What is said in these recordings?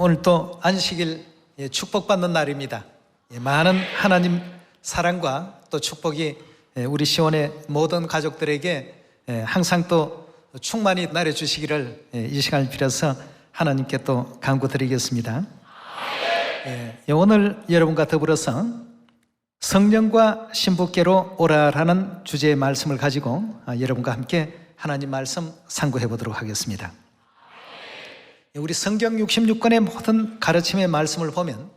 오늘 또 안식일 축복받는 날입니다. 많은 하나님 사랑과 또 축복이 우리 시온의 모든 가족들에게 항상 또 충만히 나눠주시기를 이 시간을 빌어서 하나님께 또 간구드리겠습니다. 오늘 여러분과 더불어서 성령과 신부께로 오라라는 주제의 말씀을 가지고 여러분과 함께 하나님 말씀 상고해 보도록 하겠습니다. 우리 성경 66권의 모든 가르침의 말씀을 보면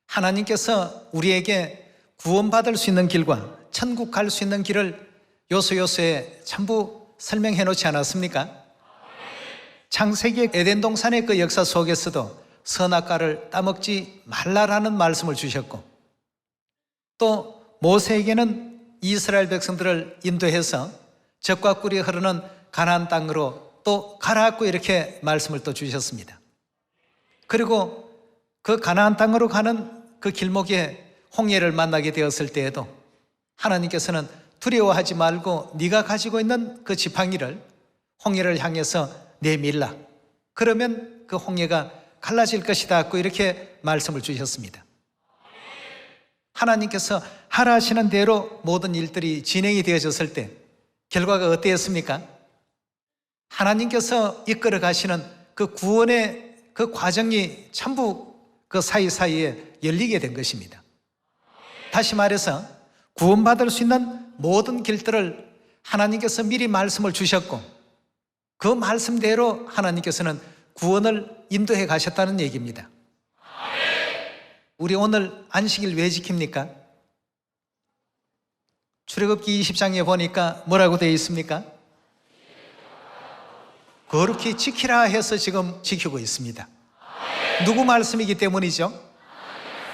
하나님께서 우리에게 구원받을 수 있는 길과 천국 갈 수 있는 길을 요소요소에 전부 설명해 놓지 않았습니까? 창세기 에덴 동산의 그 역사 속에서도 선악과를 따먹지 말라라는 말씀을 주셨고, 또 모세에게는 이스라엘 백성들을 인도해서 젖과 꿀이 흐르는 가나안 땅으로 또 가라고 이렇게 말씀을 또 주셨습니다. 그리고 그 가나안 땅으로 가는 그 길목에 홍해를 만나게 되었을 때에도 하나님께서는 두려워하지 말고 네가 가지고 있는 그 지팡이를 홍해를 향해서 내밀라, 그러면 그 홍해가 갈라질 것이다 고 이렇게 말씀을 주셨습니다. 하나님께서 하라 하시는 대로 모든 일들이 진행이 되어졌을 때 결과가 어땠습니까? 하나님께서 이끌어 가시는 그 구원의 그 과정이 전부 그 사이사이에 열리게 된 것입니다. 다시 말해서 구원받을 수 있는 모든 길들을 하나님께서 미리 말씀을 주셨고, 그 말씀대로 하나님께서는 구원을 인도해 가셨다는 얘기입니다. 우리 오늘 안식일 왜 지킵니까? 출애굽기 20장에 보니까 뭐라고 되어 있습니까? 거룩히 지키라 해서 지금 지키고 있습니다. 누구 말씀이기 때문이죠?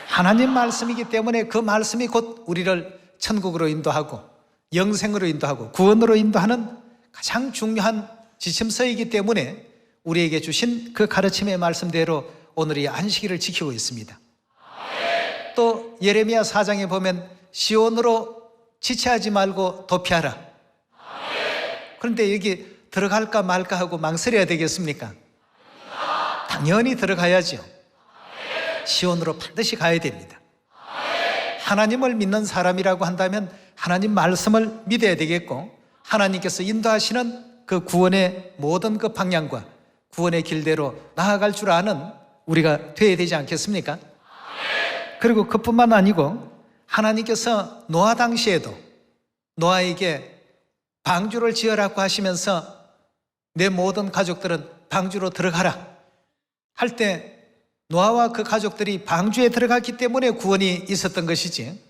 하나님 말씀이기 때문에 그 말씀이 곧 우리를 천국으로 인도하고 영생으로 인도하고 구원으로 인도하는 가장 중요한 지침서이기 때문에 우리에게 주신 그 가르침의 말씀대로 오늘 이 안식일을 지키고 있습니다. 또 예레미야 4장에 보면 시온으로 지체하지 말고 도피하라. 그런데 여기 들어갈까 말까 하고 망설여야 되겠습니까? 당연히 들어가야죠. 시온으로 반드시 가야 됩니다. 하나님을 믿는 사람이라고 한다면 하나님 말씀을 믿어야 되겠고, 하나님께서 인도하시는 그 구원의 모든 그 방향과 구원의 길대로 나아갈 줄 아는 우리가 되어야 되지 않겠습니까? 그리고 그뿐만 아니고 하나님께서 노아 당시에도 노아에게 방주를 지으라고 하시면서 내 모든 가족들은 방주로 들어가라 할 때 노아와 그 가족들이 방주에 들어갔기 때문에 구원이 있었던 것이지,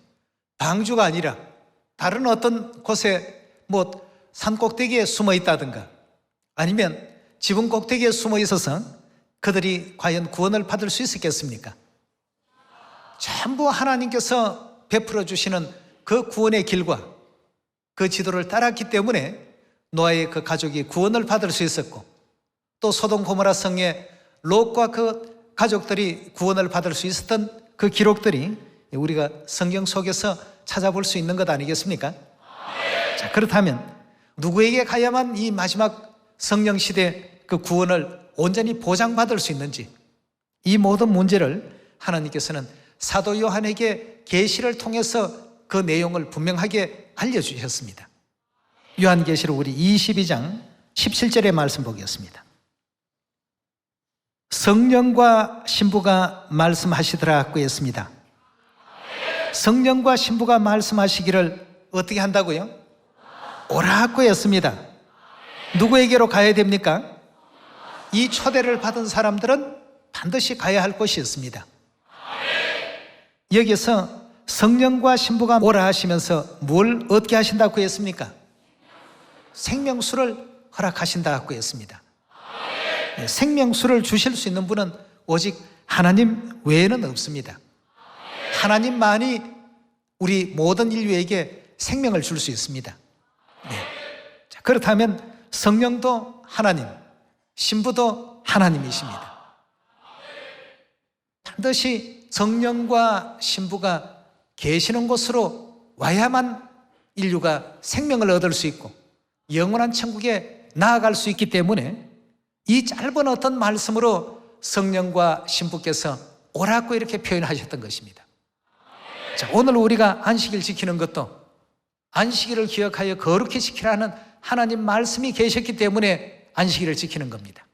방주가 아니라 다른 어떤 곳에 뭐 산꼭대기에 숨어 있다든가 아니면 지붕 꼭대기에 숨어 있어서 그들이 과연 구원을 받을 수 있었겠습니까? 전부 하나님께서 베풀어 주시는 그 구원의 길과 그 지도를 따랐기 때문에 노아의 그 가족이 구원을 받을 수 있었고, 또 소돔 고모라 성의 롯과 그 가족들이 구원을 받을 수 있었던 그 기록들이 우리가 성경 속에서 찾아볼 수 있는 것 아니겠습니까? 자, 그렇다면 누구에게 가야만 이 마지막 성령 시대 그 구원을 온전히 보장받을 수 있는지, 이 모든 문제를 하나님께서는 사도 요한에게 계시를 통해서 그 내용을 분명하게 알려주셨습니다. 요한계시록 우리 22장 17절의 말씀 보겠습니다. 성령과 신부가 말씀하시더라고 했습니다. 성령과 신부가 말씀하시기를 어떻게 한다고요? 오라고 했습니다. 누구에게로 가야 됩니까? 이 초대를 받은 사람들은 반드시 가야 할 곳이 있습니다. 여기서 성령과 신부가 오라 하시면서 뭘 얻게 하신다고 했습니까? 생명수를 허락하신다고 했습니다. 생명수를 주실 수 있는 분은 오직 하나님 외에는 없습니다. 하나님만이 우리 모든 인류에게 생명을 줄 수 있습니다. 자, 그렇다면 성령도 하나님, 신부도 하나님이십니다. 반드시 성령과 신부가 계시는 곳으로 와야만 인류가 생명을 얻을 수 있고 영원한 천국에 나아갈 수 있기 때문에 이 짧은 어떤 말씀으로 성령과 신부께서 오라고 이렇게 표현하셨던 것입니다. 자, 오늘 우리가 안식일 지키는 것도 안식일을 기억하여 거룩히 지키라는 하나님 말씀이 계셨기 때문에 안식일을 지키는 겁니다.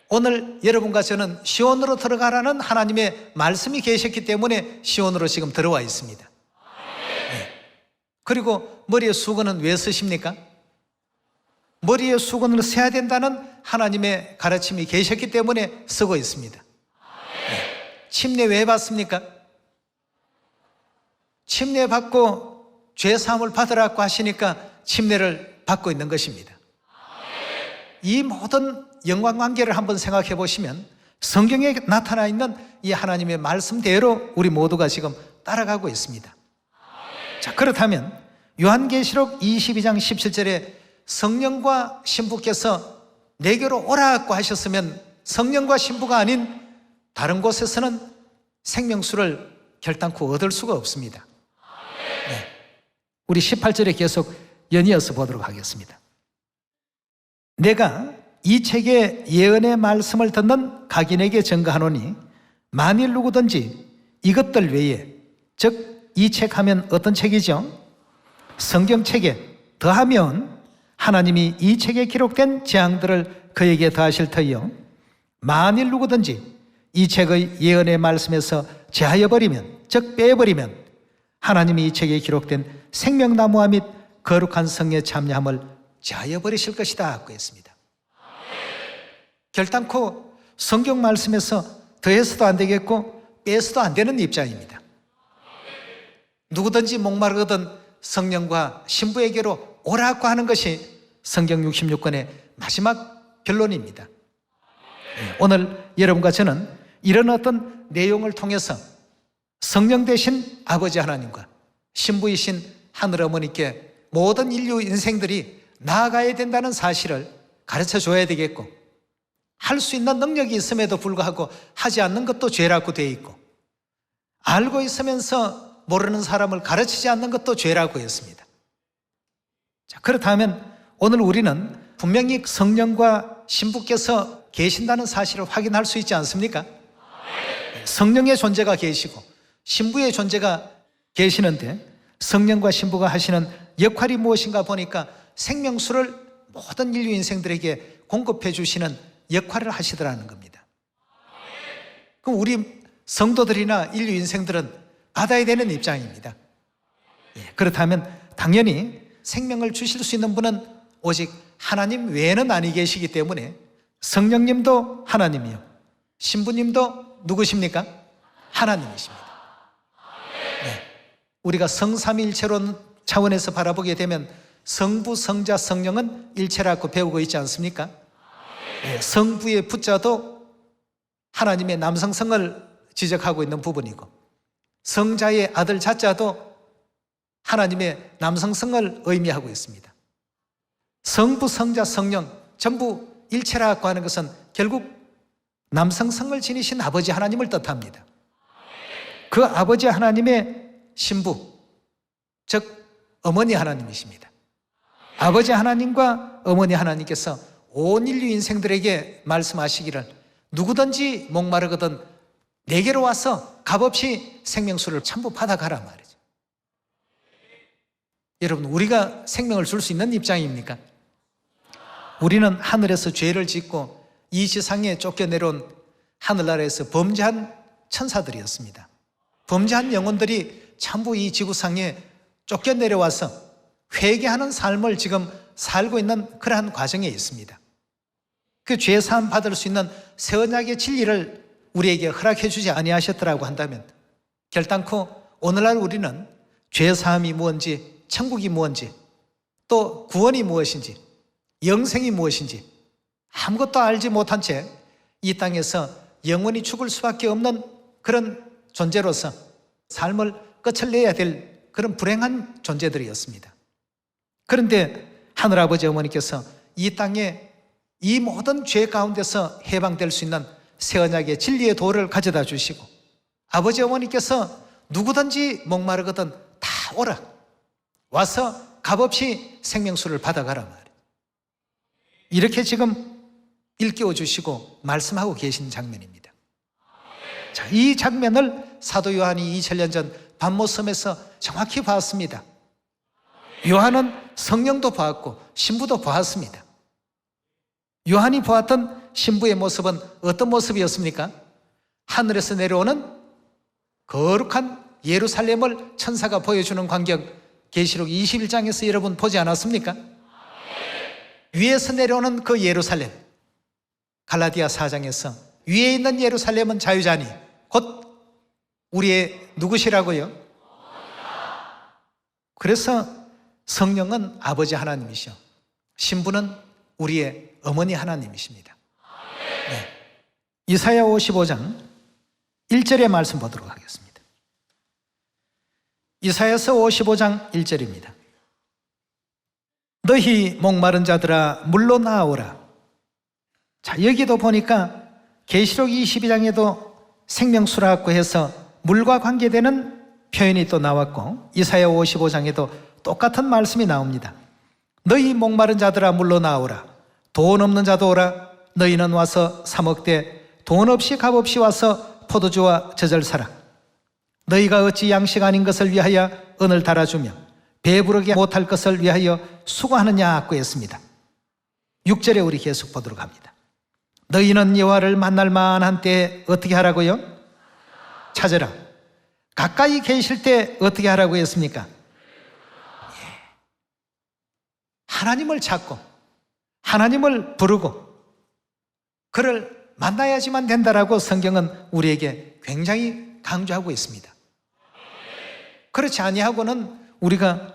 오늘 여러분과 저는 시온으로 들어가라는 하나님의 말씀이 계셨기 때문에 시온으로 지금 들어와 있습니다. 네. 그리고 머리에 수건은 왜 쓰십니까? 머리에 수건을 써야 된다는 하나님의 가르침이 계셨기 때문에 쓰고 있습니다. 네. 침례 왜 받습니까? 침례 받고 죄사함을 받으라고 하시니까 침례를 받고 있는 것입니다. 이 모든 연관관계를 한번 생각해 보시면 성경에 나타나 있는 이 하나님의 말씀대로 우리 모두가 지금 따라가고 있습니다. 자, 그렇다면 요한계시록 22장 17절에 성령과 신부께서 내게로 오라고 하셨으면 성령과 신부가 아닌 다른 곳에서는 생명수를 결단코 얻을 수가 없습니다. 네. 우리 18절에 계속 연이어서 보도록 하겠습니다. 내가 이 책의 예언의 말씀을 듣는 각인에게 증거하노니 만일 누구든지 이것들 외에, 즉 이 책 하면 어떤 책이죠? 성경책에 더하면 하나님이 이 책에 기록된 재앙들을 그에게 더하실 터이요, 만일 누구든지 이 책의 예언의 말씀에서 제하여 버리면, 즉 빼버리면 하나님이 이 책에 기록된 생명나무와 및 거룩한 성에 참여함을 제하여 버리실 것이다 하고 했습니다. 결단코 성경 말씀에서 더해서도 안 되겠고 빼서도 안 되는 입장입니다. 누구든지 목마르거든 성령과 신부에게로 오라고 하는 것이 성경 66권의 마지막 결론입니다. 오늘 여러분과 저는 이런 어떤 내용을 통해서 성령 대신 아버지 하나님과 신부이신 하늘어머니께 모든 인류 인생들이 나아가야 된다는 사실을 가르쳐 줘야 되겠고, 할 수 있는 능력이 있음에도 불구하고 하지 않는 것도 죄라고 되어 있고, 알고 있으면서 모르는 사람을 가르치지 않는 것도 죄라고 했습니다. 자, 그렇다면 오늘 우리는 분명히 성령과 신부께서 계신다는 사실을 확인할 수 있지 않습니까? 성령의 존재가 계시고 신부의 존재가 계시는데 성령과 신부가 하시는 역할이 무엇인가 보니까 생명수를 모든 인류 인생들에게 공급해 주시는 역할을 하시더라는 겁니다. 그럼 우리 성도들이나 인류 인생들은 받아야 되는 입장입니다. 그렇다면 당연히 생명을 주실 수 있는 분은 오직 하나님 외에는 아니 계시기 때문에 성령님도 하나님이요, 신부님도 누구십니까? 하나님이십니다. 네. 우리가 성삼위일체론 차원에서 바라보게 되면 성부, 성자, 성령은 일체라고 배우고 있지 않습니까? 네. 성부의 부자도 하나님의 남성성을 지적하고 있는 부분이고, 성자의 아들 자자도 하나님의 남성성을 의미하고 있습니다. 성부, 성자, 성령 전부 일체라고 하는 것은 결국 남성성을 지니신 아버지 하나님을 뜻합니다. 그 아버지 하나님의 신부, 즉 어머니 하나님이십니다. 아버지 하나님과 어머니 하나님께서 온 인류 인생들에게 말씀하시기를 누구든지 목마르거든 내게로 와서 값없이 생명수를 전부 받아가라 말이죠. 여러분, 우리가 생명을 줄 수 있는 입장입니까? 우리는 하늘에서 죄를 짓고 이 지상에 쫓겨내려온 하늘나라에서 범죄한 천사들이었습니다. 범죄한 영혼들이 전부 이 지구상에 쫓겨내려와서 회개하는 삶을 지금 살고 있는 그러한 과정에 있습니다. 그 죄사함 받을 수 있는 새 언약의 진리를 우리에게 허락해 주지 아니하셨더라고 한다면 결단코 오늘날 우리는 죄사함이 무엇인지, 천국이 무엇인지, 또 구원이 무엇인지, 영생이 무엇인지 아무것도 알지 못한 채 이 땅에서 영원히 죽을 수밖에 없는 그런 존재로서 삶을 끝을 내야 될 그런 불행한 존재들이었습니다. 그런데 하늘아버지 어머니께서 이 땅에 이 모든 죄 가운데서 해방될 수 있는 새 언약의 진리의 도를 가져다 주시고, 아버지 어머니께서 누구든지 목마르거든 다 오라, 와서 값없이 생명수를 받아가라 말이에요. 이렇게 지금 일깨워 주시고 말씀하고 계신 장면입니다. 자, 이 장면을 사도 요한이 2000년 전 반모섬에서 정확히 봤습니다. 요한은 성령도 보았고 신부도 보았습니다. 요한이 보았던 신부의 모습은 어떤 모습이었습니까? 하늘에서 내려오는 거룩한 예루살렘을 천사가 보여주는 광경, 계시록 21장에서 여러분 보지 않았습니까? 위에서 내려오는 그 예루살렘, 갈라디아 4장에서 위에 있는 예루살렘은 자유자니 곧 우리의 누구시라고요? 그래서 성령은 아버지 하나님이시오, 신부는 우리의 어머니 하나님이십니다. 네. 이사야 55장 1절의 말씀 보도록 하겠습니다. 이사야서 55장 1절입니다. 너희 목마른 자들아 물로 나오라. 자, 여기도 보니까 계시록 22장에도 생명수라고 해서 물과 관계되는 표현이 또 나왔고, 이사야 55장에도 똑같은 말씀이 나옵니다. 너희 목마른 자들아 물로 나오라. 돈 없는 자도 오라. 너희는 와서 사 먹되 돈 없이 값 없이 와서 포도주와 젖을 사라. 너희가 어찌 양식 아닌 것을 위하여 은을 달아주며 배부르게 못할 것을 위하여 수고하느냐고 했습니다. 6절에 우리 계속 보도록 합니다. 너희는 여호와를 만날 만한 때에 어떻게 하라고요? 찾으라. 가까이 계실 때 어떻게 하라고 했습니까? 하나님을 찾고 하나님을 부르고 그를 만나야지만 된다라고 성경은 우리에게 굉장히 강조하고 있습니다. 그렇지 아니하고는 우리가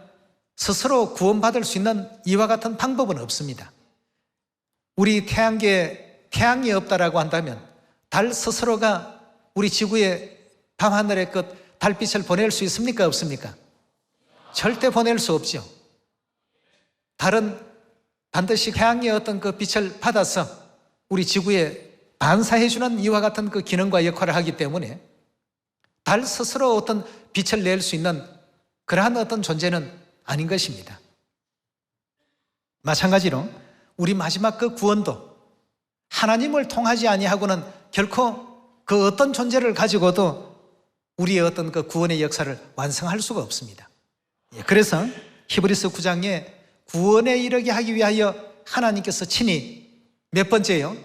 스스로 구원받을 수 있는 이와 같은 방법은 없습니다. 우리 태양계에 태양이 없다라고 한다면 달 스스로가 우리 지구의 밤하늘의 끝 달빛을 보낼 수 있습니까? 없습니까? 절대 보낼 수 없죠. 달은 반드시 태양의 어떤 그 빛을 받아서 우리 지구에 반사해주는 이와 같은 그 기능과 역할을 하기 때문에 달 스스로 어떤 빛을 낼 수 있는 그러한 어떤 존재는 아닌 것입니다. 마찬가지로 우리 마지막 그 구원도 하나님을 통하지 아니하고는 결코 그 어떤 존재를 가지고도 우리의 어떤 그 구원의 역사를 완성할 수가 없습니다. 그래서 히브리서 9장에 구원에 이르게 하기 위하여 하나님께서 친히 몇 번째요?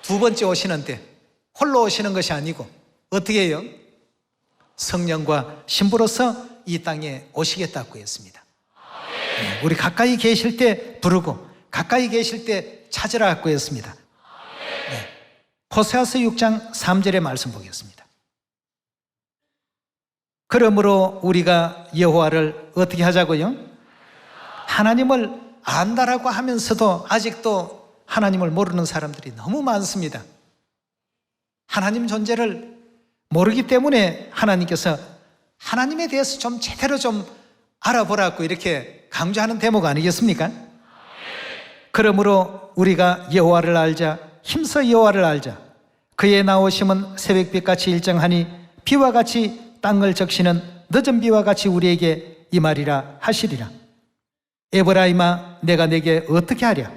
두 번째 오시는데 홀로 오시는 것이 아니고 어떻게 해요? 성령과 신부로서 이 땅에 오시겠다고 했습니다. 우리 가까이 계실 때 부르고 가까이 계실 때 찾으라고 했습니다. 호세아서 6장 3절의 말씀 보겠습니다. 그러므로 우리가 여호와를 어떻게 하자고요? 하나님을 안다라고 하면서도 아직도 하나님을 모르는 사람들이 너무 많습니다. 하나님 존재를 모르기 때문에 하나님께서 하나님에 대해서 좀 제대로 좀 알아보라고 이렇게 강조하는 대목 아니겠습니까? 그러므로 우리가 여호와를 알자, 힘써 여호와를 알자. 그의 나오심은 새벽빛같이 일정하니 비와 같이 땅을 적시는 늦은 비와 같이 우리에게 임하리라 하시리라. 에브라임아, 내가 내게 어떻게 하랴?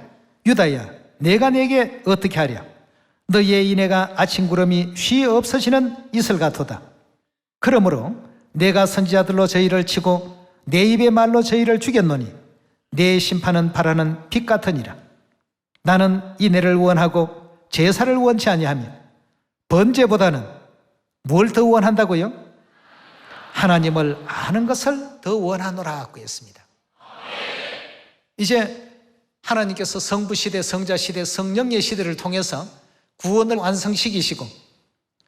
유다야, 내가 내게 어떻게 하랴? 너희의 인애가 아침 구름이 쉬 없어지는 이슬 같도다. 그러므로 내가 선지자들로 저희를 치고 내 입의 말로 저희를 죽였노니 내 심판은 바라는 빛 같으니라. 나는 인애를 원하고 제사를 원치 아니하며 번제보다는 뭘 더 원한다고요? 하나님을 아는 것을 더 원하노라고 했습니다. 이제 하나님께서 성부 시대, 성자 시대, 성령의 시대를 통해서 구원을 완성시키시고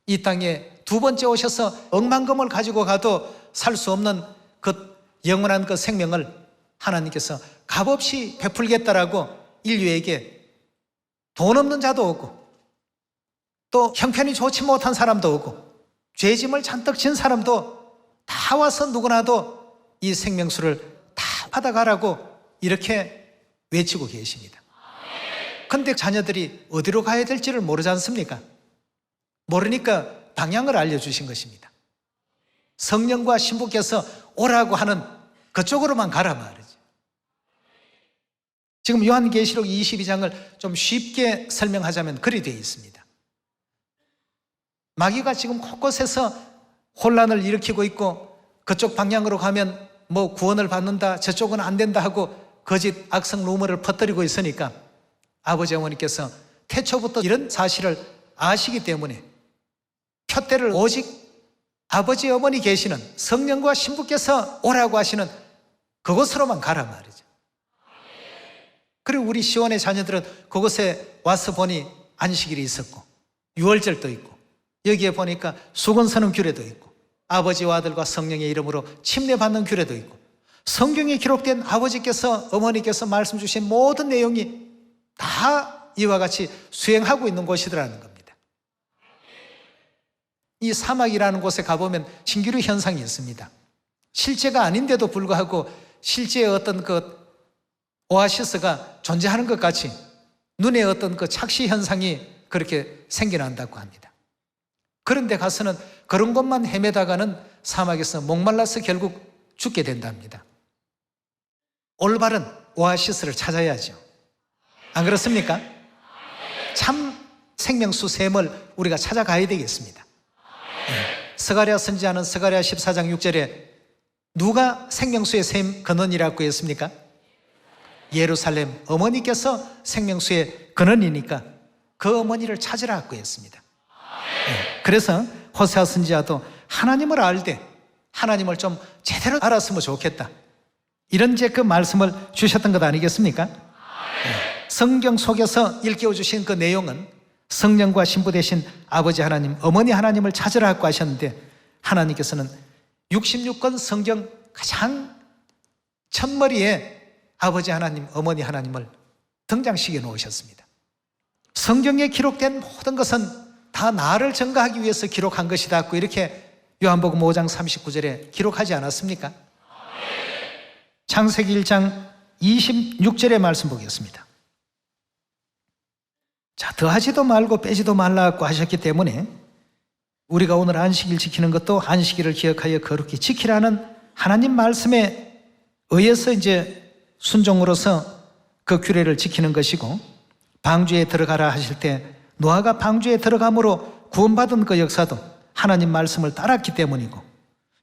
이 땅에 두 번째 오셔서 억만금을 가지고 가도 살 수 없는 그 영원한 그 생명을 하나님께서 값없이 베풀겠다라고 인류에게 돈 없는 자도 오고 또 형편이 좋지 못한 사람도 오고 죄짐을 잔뜩 진 사람도 다 와서 누구나도 이 생명수를 다 받아가라고 이렇게 외치고 계십니다. 그런데 자녀들이 어디로 가야 될지를 모르지 않습니까? 모르니까 방향을 알려주신 것입니다. 성령과 신부께서 오라고 하는 그쪽으로만 가라 말이죠. 지금 요한계시록 22장을 좀 쉽게 설명하자면 그리 되어 있습니다. 마귀가 지금 곳곳에서 혼란을 일으키고 있고, 그쪽 방향으로 가면 뭐 구원을 받는다, 저쪽은 안 된다 하고 거짓 악성 루머를 퍼뜨리고 있으니까 아버지 어머니께서 태초부터 이런 사실을 아시기 때문에 표대를 오직 아버지 어머니 계시는 성령과 신부께서 오라고 하시는 그곳으로만 가란 말이죠. 그리고 우리 시온의 자녀들은 그곳에 와서 보니 안식일이 있었고 유월절도 있고, 여기에 보니까 수건서는 규례도 있고, 아버지와 아들과 성령의 이름으로 침례받는 규례도 있고, 성경에 기록된 아버지께서 어머니께서 말씀 주신 모든 내용이 다 이와 같이 수행하고 있는 곳이더라는 겁니다. 이 사막이라는 곳에 가보면 신기루 현상이 있습니다. 실제가 아닌데도 불구하고 실제의 어떤 그 오아시스가 존재하는 것 같이 눈에 어떤 그 착시 현상이 그렇게 생겨난다고 합니다. 그런데 가서는 그런 것만 헤매다가는 사막에서 목말라서 결국 죽게 된답니다. 올바른 오아시스를 찾아야죠. 안 그렇습니까? 참 생명수 샘을 우리가 찾아가야 되겠습니다. 스가랴 선지자는 스가랴 14장 6절에 누가 생명수의 샘 근원이라고 했습니까? 예루살렘 어머니께서 생명수의 근원이니까 그 어머니를 찾으라고 했습니다. 그래서 호세아 선지자도 하나님을 알 때 하나님을 좀 제대로 알았으면 좋겠다, 이런 이제 그 말씀을 주셨던 것 아니겠습니까? 성경 속에서 일깨워 주신 그 내용은 성령과 신부 되신 아버지 하나님, 어머니 하나님을 찾으라고 하셨는데, 하나님께서는 66권 성경 가장 첫머리에 아버지 하나님, 어머니 하나님을 등장시켜 놓으셨습니다. 성경에 기록된 모든 것은 다 나를 증거하기 위해서 기록한 것이다, 이렇게 요한복음 5장 39절에 기록하지 않았습니까? 창세기 1장 26절의 말씀 보겠습니다. 자, 더하지도 말고 빼지도 말라고 하셨기 때문에 우리가 오늘 안식일 지키는 것도 안식일을 기억하여 거룩히 지키라는 하나님 말씀에 의해서 이제 순종으로서 그 규례를 지키는 것이고, 방주에 들어가라 하실 때 노아가 방주에 들어감으로 구원받은 그 역사도 하나님 말씀을 따랐기 때문이고,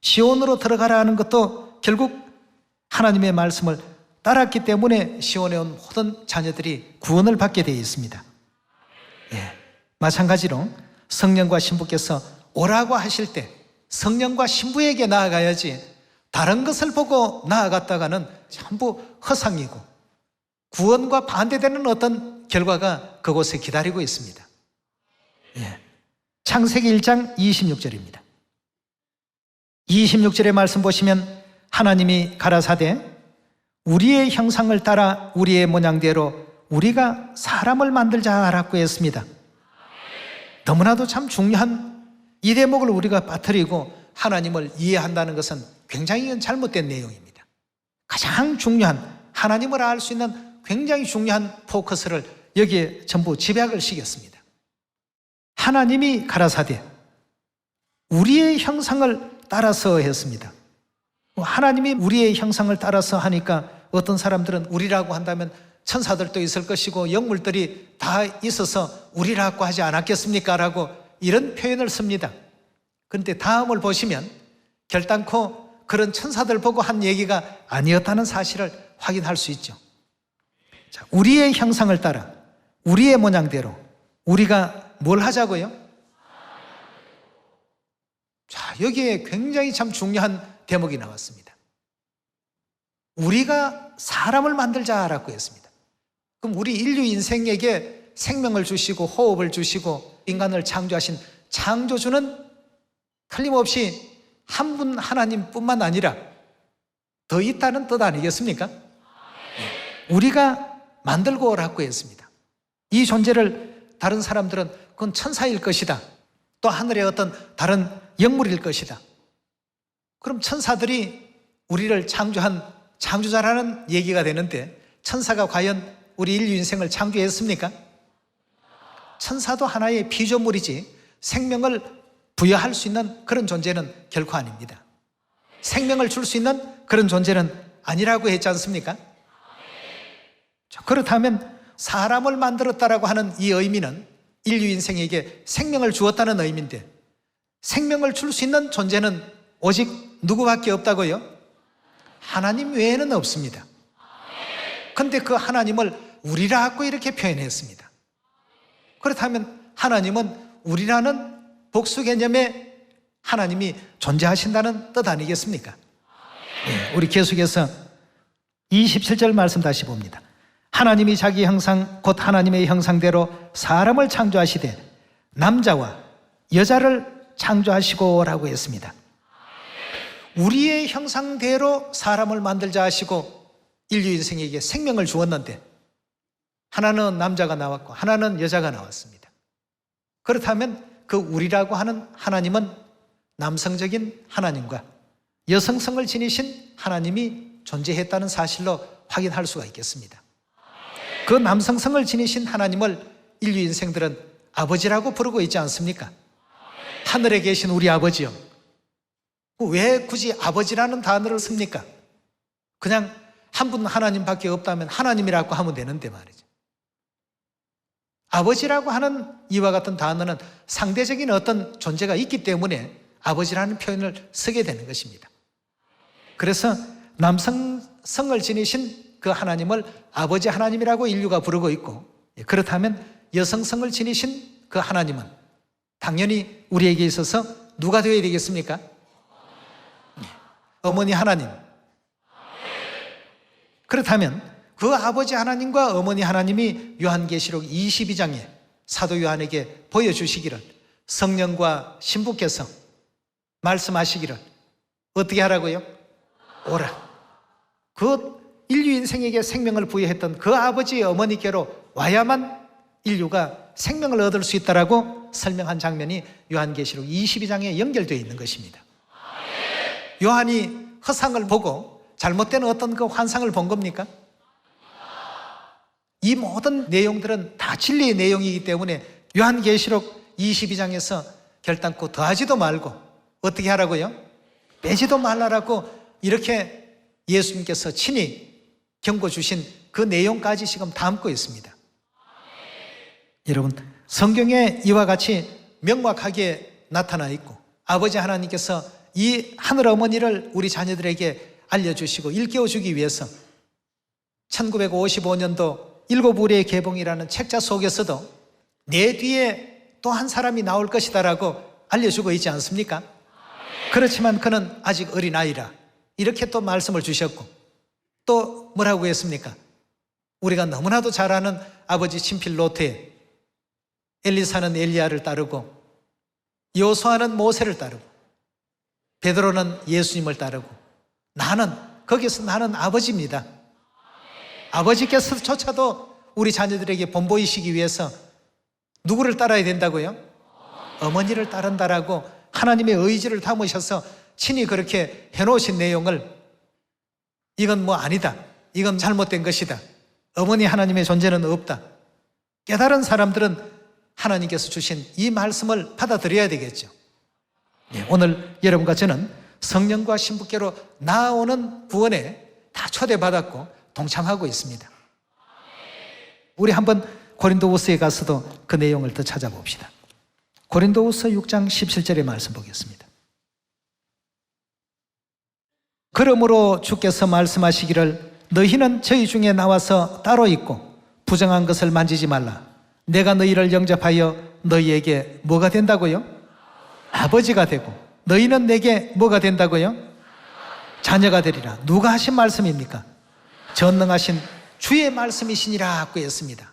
시온으로 들어가라 하는 것도 결국 하나님의 말씀을 따랐기 때문에 시온에 온 모든 자녀들이 구원을 받게 되어 있습니다. 마찬가지로 성령과 신부께서 오라고 하실 때 성령과 신부에게 나아가야지, 다른 것을 보고 나아갔다가는 전부 허상이고 구원과 반대되는 어떤 결과가 그곳에 기다리고 있습니다. 창세기 1장 26절입니다. 26절의 말씀 보시면 하나님이 가라사대 우리의 형상을 따라 우리의 모양대로 우리가 사람을 만들자라고 했습니다. 너무나도 참 중요한 이 대목을 우리가 빠뜨리고 하나님을 이해한다는 것은 굉장히 잘못된 내용입니다. 가장 중요한, 하나님을 알 수 있는 굉장히 중요한 포커스를 여기에 전부 집약을 시켰습니다. 하나님이 가라사대 우리의 형상을 따라서 했습니다. 하나님이 우리의 형상을 따라서 하니까 어떤 사람들은 우리라고 한다면 천사들도 있을 것이고 영물들이 다 있어서 우리라고 하지 않았겠습니까? 라고 이런 표현을 씁니다. 그런데 다음을 보시면 결단코 그런 천사들 보고 한 얘기가 아니었다는 사실을 확인할 수 있죠. 자, 우리의 형상을 따라 우리의 모양대로 우리가 뭘 하자고요? 자, 여기에 굉장히 참 중요한 대목이 나왔습니다. 우리가 사람을 만들자라고 했습니다. 그럼 우리 인류 인생에게 생명을 주시고 호흡을 주시고 인간을 창조하신 창조주는 틀림없이 한 분 하나님뿐만 아니라 더 있다는 뜻 아니겠습니까? 우리가 만들고 오라고 했습니다. 이 존재를 다른 사람들은 그건 천사일 것이다, 또 하늘의 어떤 다른 영물일 것이다. 그럼 천사들이 우리를 창조한 창조자라는 얘기가 되는데, 천사가 과연 우리 인류 인생을 창조했습니까? 천사도 하나의 피조물이지 생명을 부여할 수 있는 그런 존재는 결코 아닙니다. 생명을 줄 수 있는 그런 존재는 아니라고 했지 않습니까? 그렇다면 사람을 만들었다라고 하는 이 의미는 인류 인생에게 생명을 주었다는 의미인데, 생명을 줄 수 있는 존재는 오직 누구밖에 없다고요? 하나님 외에는 없습니다. 그런데 그 하나님을 우리라고 이렇게 표현했습니다. 그렇다면 하나님은 우리라는 복수 개념의 하나님이 존재하신다는 뜻 아니겠습니까? 네, 우리 계속해서 27절 말씀 다시 봅니다. 하나님이 자기 형상 곧 하나님의 형상대로 사람을 창조하시되 남자와 여자를 창조하시고 라고 했습니다. 우리의 형상대로 사람을 만들자 하시고 인류 인생에게 생명을 주었는데, 하나는 남자가 나왔고 하나는 여자가 나왔습니다. 그렇다면 그 우리라고 하는 하나님은 남성적인 하나님과 여성성을 지니신 하나님이 존재했다는 사실로 확인할 수가 있겠습니다. 그 남성성을 지니신 하나님을 인류 인생들은 아버지라고 부르고 있지 않습니까? 하늘에 계신 우리 아버지요. 왜 굳이 아버지라는 단어를 씁니까? 그냥 한 분 하나님밖에 없다면 하나님이라고 하면 되는데 말이죠. 아버지라고 하는 이와 같은 단어는 상대적인 어떤 존재가 있기 때문에 아버지라는 표현을 쓰게 되는 것입니다. 그래서 남성성을 지니신 그 하나님을 아버지 하나님이라고 인류가 부르고 있고, 그렇다면 여성성을 지니신 그 하나님은 당연히 우리에게 있어서 누가 되어야 되겠습니까? 어머니 하나님. 그렇다면 그 아버지 하나님과 어머니 하나님이 요한계시록 22장에 사도 요한에게 보여주시기를, 성령과 신부께서 말씀하시기를 어떻게 하라고요? 오라. 그 인류 인생에게 생명을 부여했던 그 아버지 어머니께로 와야만 인류가 생명을 얻을 수 있다라고 설명한 장면이 요한계시록 22장에 연결되어 있는 것입니다. 요한이 허상을 보고 잘못된 어떤 그 환상을 본 겁니까? 이 모든 내용들은 다 진리의 내용이기 때문에 요한계시록 22장에서 결단코 더하지도 말고 어떻게 하라고요? 빼지도 말라라고 이렇게 예수님께서 친히 경고 주신 그 내용까지 지금 담고 있습니다. 여러분, 성경에 이와 같이 명확하게 나타나 있고, 아버지 하나님께서 이 하늘 어머니를 우리 자녀들에게 알려주시고 일깨워주기 위해서 1955년도 일곱 우리의 개봉이라는 책자 속에서도 내 뒤에 또 한 사람이 나올 것이다라고 알려주고 있지 않습니까? 그렇지만 그는 아직 어린아이라 이렇게 또 말씀을 주셨고, 또 뭐라고 했습니까? 우리가 너무나도 잘 아는 아버지 친필 노트에 엘리사는 엘리야를 따르고 여호수아는 모세를 따르고 베드로는 예수님을 따르고 거기서 나는 아버지입니다. 아버지께서조차도 우리 자녀들에게 본보이시기 위해서 누구를 따라야 된다고요? 어머니를 따른다라고 하나님의 의지를 담으셔서 친히 그렇게 해놓으신 내용을, 이건 뭐 아니다, 이건 잘못된 것이다, 어머니 하나님의 존재는 없다, 깨달은 사람들은 하나님께서 주신 이 말씀을 받아들여야 되겠죠. 오늘 여러분과 저는 성령과 신부께로 나아오는 구원에 다 초대받았고 동참하고 있습니다. 우리 한번 고린도후서에 가서도 그 내용을 더 찾아봅시다. 고린도후서 6장 17절의 말씀 보겠습니다. 그러므로 주께서 말씀하시기를 너희는 저희 중에 나와서 따로 있고 부정한 것을 만지지 말라. 내가 너희를 영접하여 너희에게 뭐가 된다고요? 아버지가 되고 너희는 내게 뭐가 된다고요? 자녀가 되리라. 누가 하신 말씀입니까? 전능하신 주의 말씀이시니라고 했습니다.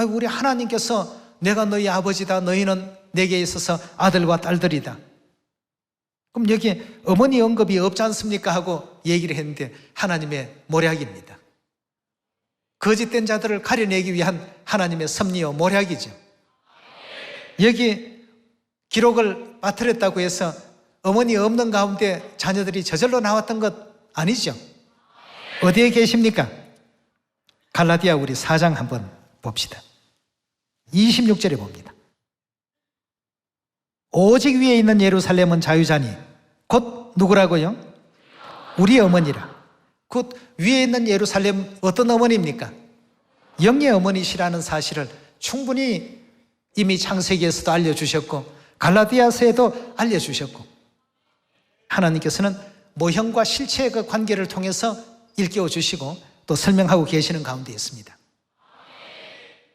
우리 하나님께서 내가 너희 아버지다, 너희는 내게 있어서 아들과 딸들이다. 그럼 여기 어머니 언급이 없지 않습니까? 하고 얘기를 했는데 하나님의 모략입니다. 거짓된 자들을 가려내기 위한 하나님의 섭리요 모략이죠. 여기 기록을 빠뜨렸다고 해서 어머니 없는 가운데 자녀들이 저절로 나왔던 것 아니죠. 어디에 계십니까? 갈라디아 우리 4장 한번 봅시다. 26절에 봅니다. 오직 위에 있는 예루살렘은 자유자니 곧 누구라고요? 우리 어머니라. 그 위에 있는 예루살렘 어떤 어머니입니까? 영의 어머니시라는 사실을 충분히 이미 창세기에서도 알려주셨고 갈라디아서에도 알려주셨고 하나님께서는 모형과 실체의 그 관계를 통해서 일깨워 주시고 또 설명하고 계시는 가운데 있습니다.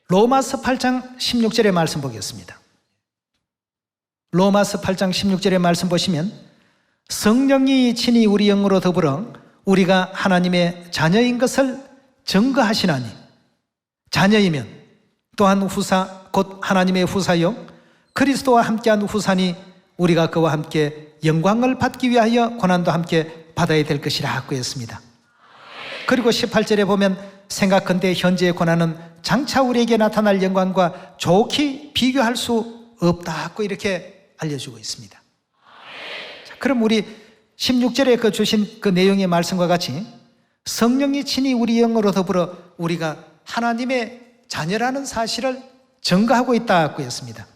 로마서 8장 16절의 말씀 보겠습니다. 로마서 8장 16절의 말씀 보시면 성령이 친히 우리 영으로 더불어 우리가 하나님의 자녀인 것을 증거하시나니 자녀이면 또한 후사 곧 하나님의 후사요 그리스도와 함께한 후사니 우리가 그와 함께 영광을 받기 위하여 고난도 함께 받아야 될 것이라 하고 했습니다. 그리고 18절에 보면 생각컨대 현재의 고난은 장차 우리에게 나타날 영광과 좋게 비교할 수 없다 하고 이렇게 알려주고 있습니다. 자, 그럼 우리 16절에 그 주신 그 내용의 말씀과 같이 성령이 친히 우리 영으로 더불어 우리가 하나님의 자녀라는 사실을 증거하고 있다고 했습니다.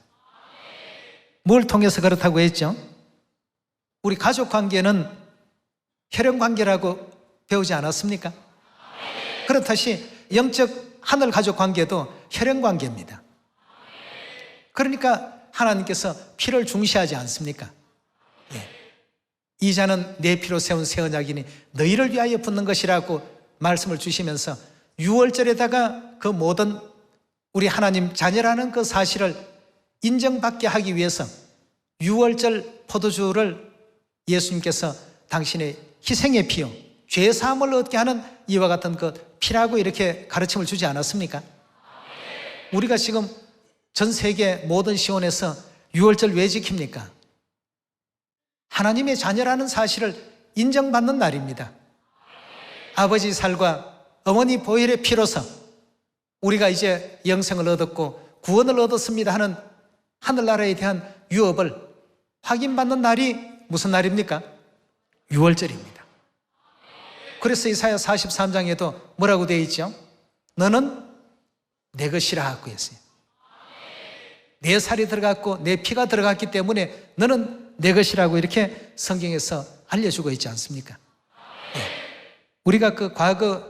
뭘 통해서 그렇다고 했죠? 우리 가족 관계는 혈연 관계라고 배우지 않았습니까? 그렇듯이 영적 하늘 가족 관계도 혈연 관계입니다. 그러니까 하나님께서 피를 중시하지 않습니까? 이 자는 내 피로 세운 새 언약이니 너희를 위하여 붙는 것이라고 말씀을 주시면서 6월절에다가 그 모든 우리 하나님 자녀라는 그 사실을 인정받게 하기 위해서 6월절 포도주를 예수님께서 당신의 희생의 피요 죄 사함을 얻게 하는 이와 같은 그 피라고 이렇게 가르침을 주지 않았습니까? 우리가 지금 전 세계 모든 시온에서 6월절 왜 지킵니까? 하나님의 자녀라는 사실을 인정받는 날입니다. 아버지 살과 어머니 보혈의 피로서 우리가 이제 영생을 얻었고 구원을 얻었습니다 하는 하늘나라에 대한 유업을 확인받는 날이 무슨 날입니까? 6월절입니다. 그래서 이사야 43장에도 뭐라고 되어 있죠? 너는 내 것이라 하고 했어요. 내 살이 들어갔고 내 피가 들어갔기 때문에 너는 내 것이라고 이렇게 성경에서 알려주고 있지 않습니까? 네. 우리가 그 과거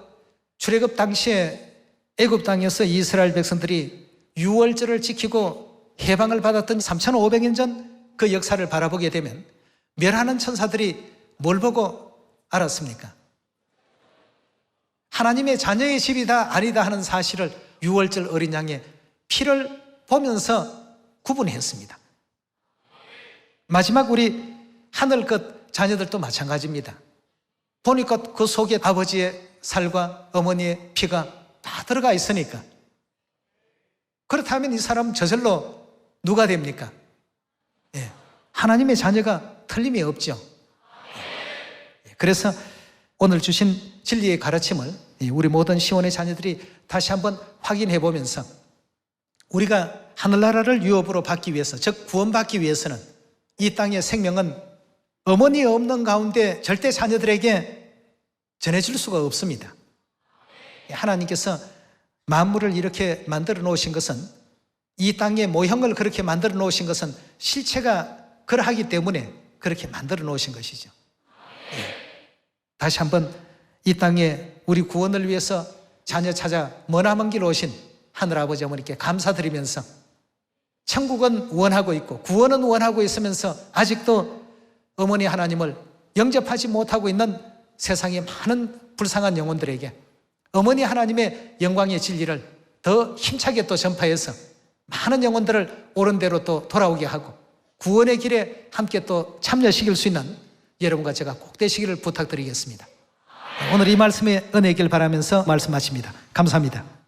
출애굽 당시에 애굽 땅에서 이스라엘 백성들이 6월절을 지키고 해방을 받았던 3,500년 전 그 역사를 바라보게 되면 멸하는 천사들이 뭘 보고 알았습니까? 하나님의 자녀의 집이다 아니다 하는 사실을 6월절 어린 양의 피를 보면서 구분했습니다. 마지막 우리 하늘 끝 자녀들도 마찬가지입니다. 보니까 그 속에 아버지의 살과 어머니의 피가 다 들어가 있으니까. 그렇다면 이 사람은 저절로 누가 됩니까? 예, 하나님의 자녀가 틀림이 없죠. 그래서 오늘 주신 진리의 가르침을 우리 모든 시온의 자녀들이 다시 한번 확인해 보면서 우리가 하늘나라를 유업으로 받기 위해서, 즉 구원받기 위해서는 이 땅의 생명은 어머니 없는 가운데 절대 자녀들에게 전해줄 수가 없습니다. 하나님께서 만물을 이렇게 만들어 놓으신 것은, 이 땅의 모형을 그렇게 만들어 놓으신 것은 실체가 그러하기 때문에 그렇게 만들어 놓으신 것이죠. 다시 한번 이 땅에 우리 구원을 위해서 자녀 찾아 머나먼 길 오신 하늘아버지 어머니께 감사드리면서 천국은 원하고 있고 구원은 원하고 있으면서 아직도 어머니 하나님을 영접하지 못하고 있는 세상의 많은 불쌍한 영혼들에게 어머니 하나님의 영광의 진리를 더 힘차게 또 전파해서 많은 영혼들을 옳은 대로 또 돌아오게 하고 구원의 길에 함께 또 참여시킬 수 있는 여러분과 제가 꼭 되시기를 부탁드리겠습니다. 오늘 이 말씀에 은혜길 바라면서 말씀 마칩니다. 감사합니다.